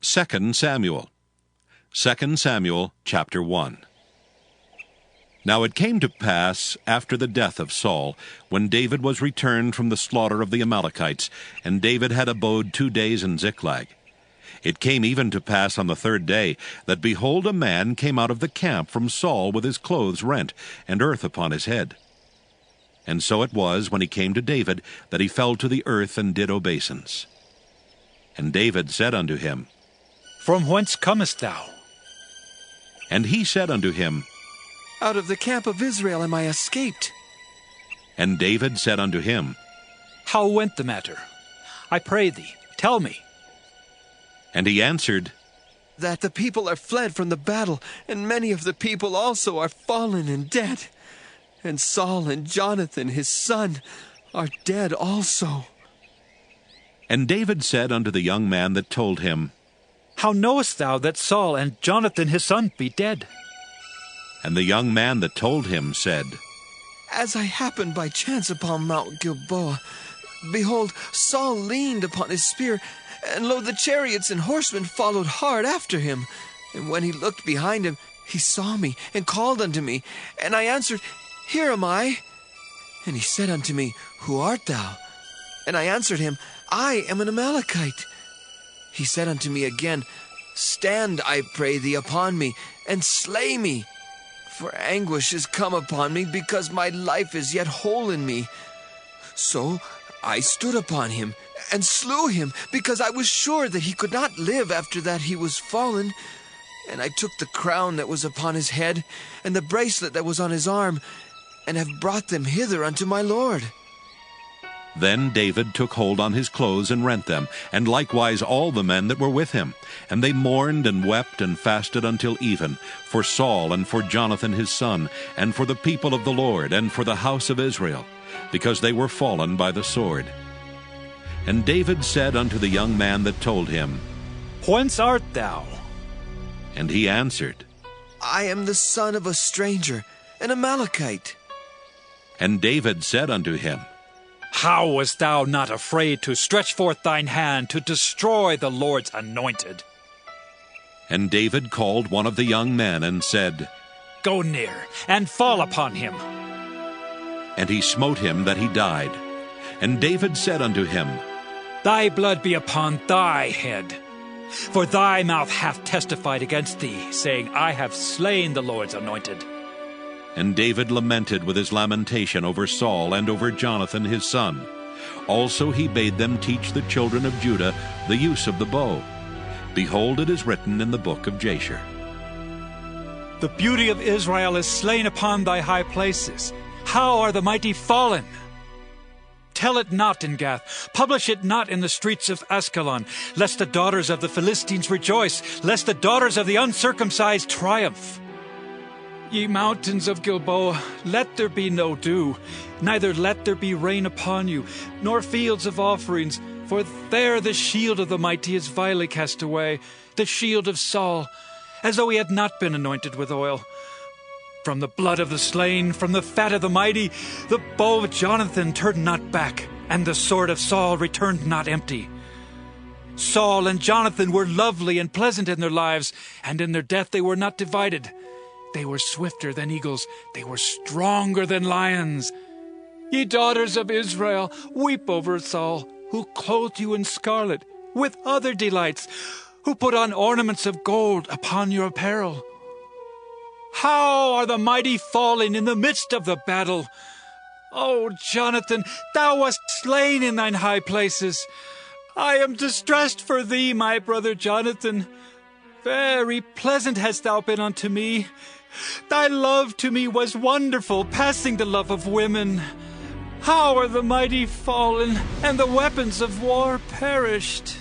2 Samuel. 2 Samuel chapter 1. Now it came to pass, after the death of Saul, when David was returned from the slaughter of the Amalekites, and David had abode 2 days in Ziklag. It came even to pass on the 3rd day, that behold, a man came out of the camp from Saul with his clothes rent, and earth upon his head. And so it was, when he came to David, that he fell to the earth and did obeisance. And David said unto him, From whence comest thou? And he said unto him, Out of the camp of Israel am I escaped. And David said unto him, How went the matter? I pray thee, tell me. And he answered, That the people are fled from the battle, and many of the people also are fallen and dead. And Saul and Jonathan his son are dead also. And David said unto the young man that told him, How knowest thou that Saul and Jonathan his son be dead? And the young man that told him said, As I happened by chance upon Mount Gilboa, behold, Saul leaned upon his spear, and lo, the chariots and horsemen followed hard after him. And when he looked behind him, he saw me, and called unto me. And I answered, Here am I. And he said unto me, Who art thou? And I answered him, I am an Amalekite. He said unto me again, Stand, I pray thee, upon me, and slay me. For anguish is come upon me, because my life is yet whole in me. So I stood upon him, and slew him, because I was sure that he could not live after that he was fallen. And I took the crown that was upon his head, and the bracelet that was on his arm, and have brought them hither unto my lord. Then David took hold on his clothes and rent them, and likewise all the men that were with him. And they mourned and wept and fasted until even, for Saul and for Jonathan his son, and for the people of the Lord, and for the house of Israel, because they were fallen by the sword. And David said unto the young man that told him, Whence art thou? And he answered, I am the son of a stranger, an Amalekite. And David said unto him, How wast thou not afraid to stretch forth thine hand to destroy the Lord's anointed? And David called one of the young men and said, Go near, and fall upon him. And he smote him that he died. And David said unto him, Thy blood be upon thy head. For thy mouth hath testified against thee, saying, I have slain the Lord's anointed. And David lamented with his lamentation over Saul and over Jonathan his son. Also he bade them teach the children of Judah the use of the bow. Behold, it is written in the book of Jasher. The beauty of Israel is slain upon thy high places. How are the mighty fallen? Tell it not in Gath, publish it not in the streets of Askelon, lest the daughters of the Philistines rejoice, lest the daughters of the uncircumcised triumph. Ye mountains of Gilboa, let there be no dew, neither let there be rain upon you, nor fields of offerings, for there the shield of the mighty is vilely cast away, the shield of Saul, as though he had not been anointed with oil. From the blood of the slain, from the fat of the mighty, the bow of Jonathan turned not back, and the sword of Saul returned not empty. Saul and Jonathan were lovely and pleasant in their lives, and in their death they were not divided. They were swifter than eagles, they were stronger than lions. Ye daughters of Israel, weep over Saul, who clothed you in scarlet, with other delights, who put on ornaments of gold upon your apparel. How are the mighty fallen in the midst of the battle? O Jonathan, thou wast slain in thine high places. I am distressed for thee, my brother Jonathan. Very pleasant hast thou been unto me. Thy love to me was wonderful, passing the love of women. How are the mighty fallen, and the weapons of war perished?